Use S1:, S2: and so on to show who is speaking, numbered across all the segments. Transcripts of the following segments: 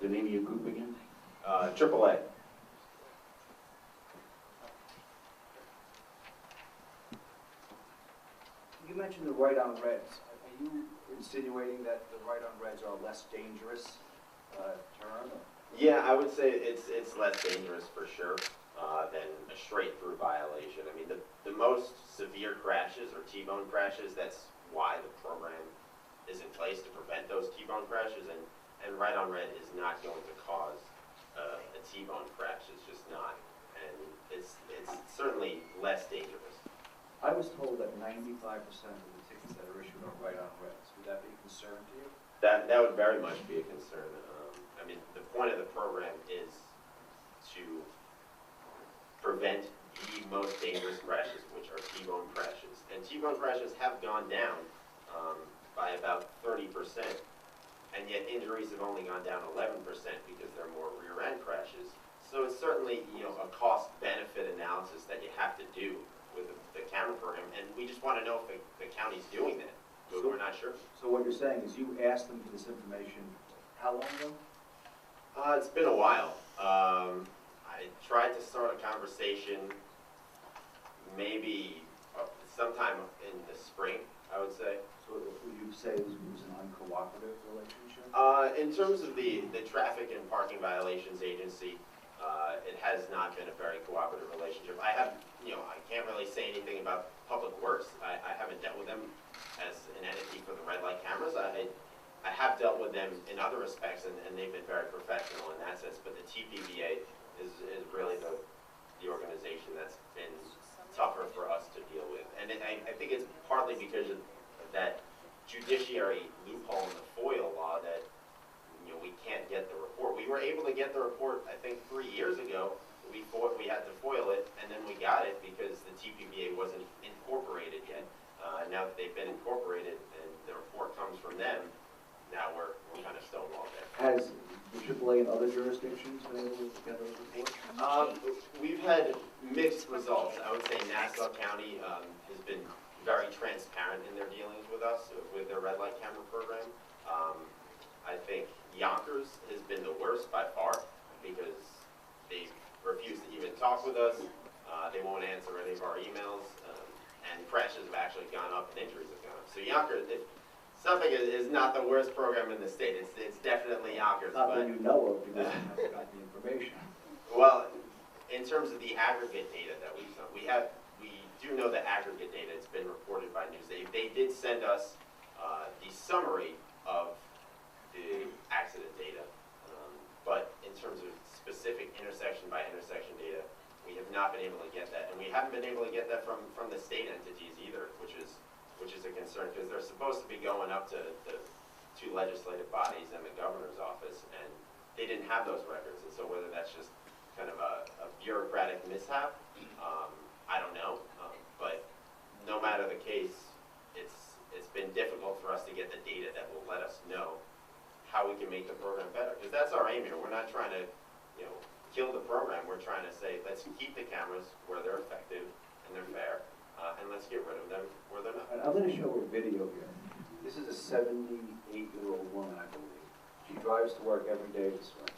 S1: The name of your group again?
S2: AAA.
S3: You mentioned the right-on reds. Are you insinuating that the right-on reds are a less dangerous term?
S2: Yeah, I would say it's less dangerous for sure than a straight-through violation. I mean, the most severe crashes are T-bone crashes. That's why the program is in place to prevent those T-bone crashes, and right-on red is not going to cause a T-bone crash. It's just not, and it's certainly less dangerous.
S3: I was told that 95% of the tickets that are issued are right-on reds. Would that be a concern to you?
S2: That would very much be a concern. I mean, the point of the program is to prevent the most dangerous crashes, which are T-bone crashes. And T-bone crashes have gone down by about 30%, and yet injuries have only gone down 11% because there are more rear-end crashes. So it's certainly, a cost-benefit analysis that you have to do with the camera program, and we just want to know if the county's doing that, but we're not sure.
S3: So what you're saying is you asked them for this information how long ago?
S2: It's been a while. I tried to start a conversation maybe sometime in the spring, I would say.
S3: So would you say it was an uncooperative relationship?
S2: In terms of the traffic and parking violations agency, it has not been a very cooperative relationship. I have, I can't really say anything about Public Works. I haven't dealt with them as an entity for the red light cameras. I have dealt with them in other respects, and they've been very professional in that sense. But the TPVA is really the organization that's been tougher for us to deal with. And I think it's partly because of that judiciary loophole in the FOIL law that we can't get the report. We were able to get the report, I think, 3 years ago. We had to FOIL it, and then we got it because the TPVA wasn't incorporated yet. Now that they've been incorporated and the report comes from them, now we're kind of stonewalled there.
S3: Has the AAA in other jurisdictions been able to get those reports?
S2: We've had mixed results. I would say Nassau County has been very transparent in their dealings with us, with their red light camera program. I think Yonkers has been the worst by far because they refuse to even talk with us. They won't answer any of our emails, and crashes have actually gone up and injuries have gone up. So Yonkers, Suffolk is not the worst program in the state. It's definitely Yonkers.
S3: Not that you know of because you haven't got the information.
S2: Well, in terms of the aggregate data that we've done, we do know the aggregate data. It's been reported by News. They did send us the summary of the accident data, but in terms of specific intersection by intersection data, we have not been able to get that, and we haven't been able to get that from the state entities either, which is a concern because they're supposed to be going up to the two legislative bodies and the governor's office, and they didn't have those records, and so whether that's just kind of a bureaucratic mishap, I don't know, but no matter the case, it's been difficult for us to get the data that will let us know how we can make the program better, because that's our aim here. We're not trying to, kill the program. We're trying to say, let's keep the cameras where they're effective and they're fair, and let's get rid of them where they're not.
S3: I'm going to show a video here. This is a 78-year-old woman, I believe. She drives to work every day this way.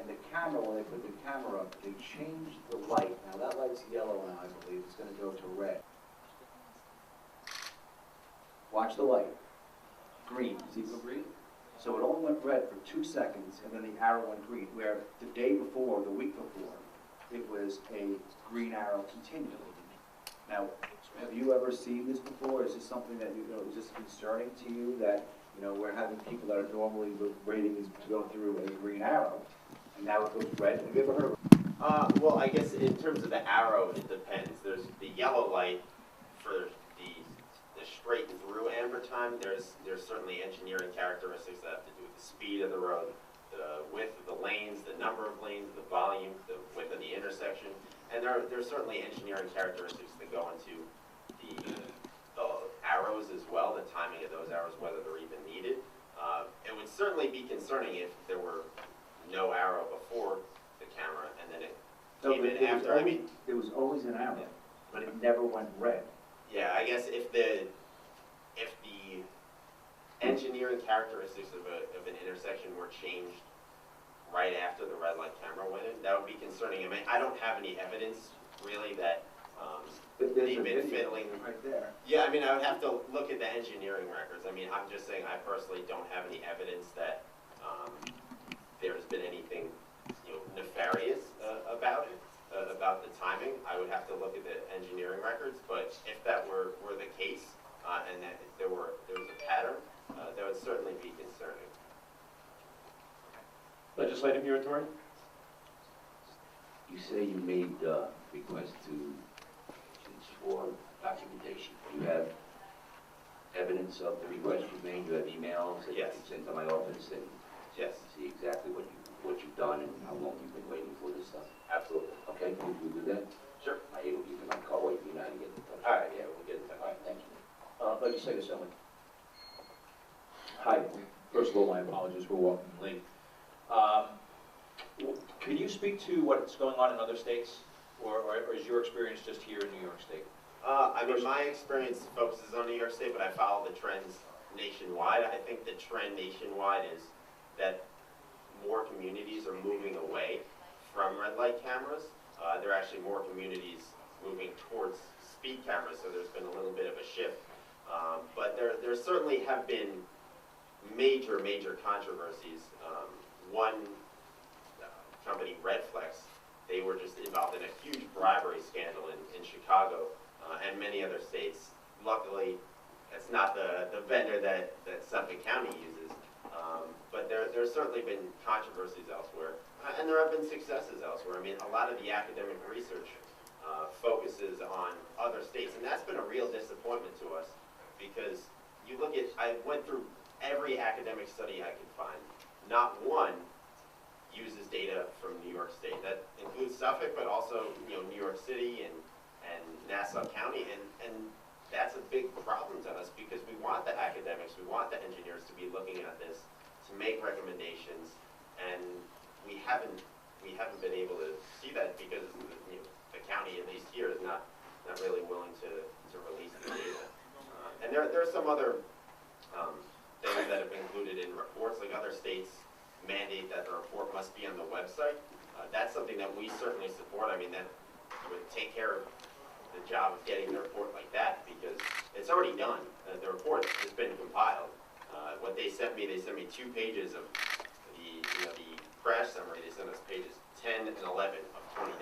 S3: And the camera, when they put the camera up, they changed the light. Now that light's yellow now, I believe. It's going to go to red. Watch the light. Green. See it go green? So it only went red for 2 seconds, and then the arrow went green, where the day before, the week before, it was a green arrow continually. Now, have you ever seen this before? Is this something that, is this concerning to you that, we're having people that are normally waiting to go through a green arrow, and now it goes red? Have you ever heard of it?
S2: Well, I guess in terms of the arrow, it depends. There's the yellow light for the straight through amber time. There's certainly engineering characteristics that have to do with the speed of the road, the width of the lanes, the number of lanes, the volume, the width of the intersection, and there's certainly engineering characteristics that go into the arrows as well, the timing of those arrows, whether they're even needed. It would certainly be concerning if there were no arrow before the camera and then it came in after.
S3: There was always an arrow, but it never went red.
S2: Yeah, I guess if the engineering characteristics of an intersection were changed that would be concerning. I mean, I don't have any evidence really that
S3: But there's
S2: they've
S3: a
S2: been
S3: video
S2: fiddling.
S3: right there.
S2: Yeah, I mean, I would have to look at the engineering records. I mean, I'm just saying I personally don't have any evidence that there's been anything, nefarious about it, about the timing. I would have to look at the engineering records, but if that were the case, and that if there was a pattern, that would certainly be concerning.
S1: Legislative your attorney?
S4: You say you made requests for documentation. Do you have evidence of the request you made? Do you have emails that you
S2: Yes.
S4: sent to my office and
S2: Yes.
S4: see exactly what you've done and how long you've been waiting for this stuff?
S2: Absolutely.
S4: Okay, can you do that?
S2: Sure.
S4: I able to give you my call, wait for you now to get in touch.
S2: All right, yeah, we'll get it done.
S4: All right, thank you.
S1: Legislative Assembly. Hi. First of all, my apologies for walking late. Can you speak to what's going on in other states, or is your experience just here in New York State?
S2: I mean, my experience focuses on New York State, but I follow the trends nationwide. I think the trend nationwide is that more communities are moving away from red light cameras. There are actually more communities moving towards speed cameras, so there's been a little bit of a shift. But there certainly have been major controversies. One company, Redflex, they were just involved in a huge bribery scandal in Chicago and many other states. Luckily, it's not the vendor that Suffolk County uses, but there's certainly been controversies elsewhere, and there have been successes elsewhere. I mean, a lot of the academic research focuses on other states, and that's been a real disappointment to us, because you look at, I went through every academic study I could find. Not one uses data from New York State. That includes Suffolk, but also New York City and Nassau County, and that's a big problem to us, because we want the academics, we want the engineers to be looking at this, to make recommendations, and we haven't been able to see that because the county, at least here, is not really willing to release the data. And there are some other things that have been included in reports, like other states mandate that the report must be on the website. That's something that we certainly support. I mean, that would take care of the job of getting the report like that, because it's already done. The report has been compiled. What they sent me 2 pages of the crash summary. They sent us pages 10 and 11 of 29.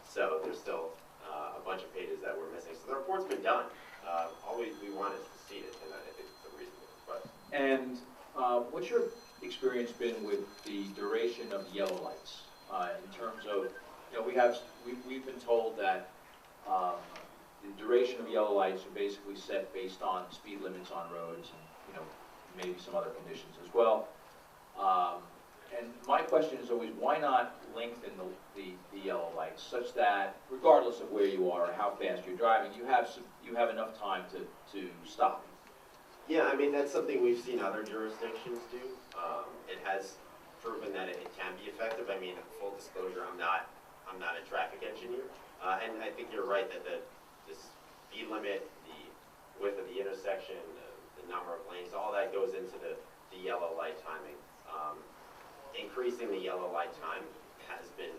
S2: So there's still a bunch of pages that we're missing. So the report's been done. All we want is to see it, and I think it's a reasonable request.
S1: And what's your experience been with the duration of yellow lights? In terms of, we've been told that the duration of yellow lights are basically set based on speed limits on roads and, maybe some other conditions as well. And my question is always, why not lengthen the yellow lights such that, regardless of where you are or how fast you're driving, you have enough time to stop?
S2: Yeah, I mean, that's something we've seen other jurisdictions do. It has proven that it can be effective. I mean, full disclosure, I'm not a traffic engineer, and I think you're right that the speed limit, the width of the intersection, the number of lanes, all that goes into the yellow light timing. Increasing the yellow light time has been,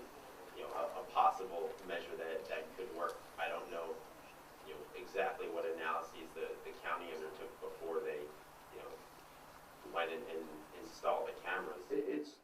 S2: a possible measure that could work. I don't know, exactly what analyses the county undertook before they, went and installed the cameras.
S3: It's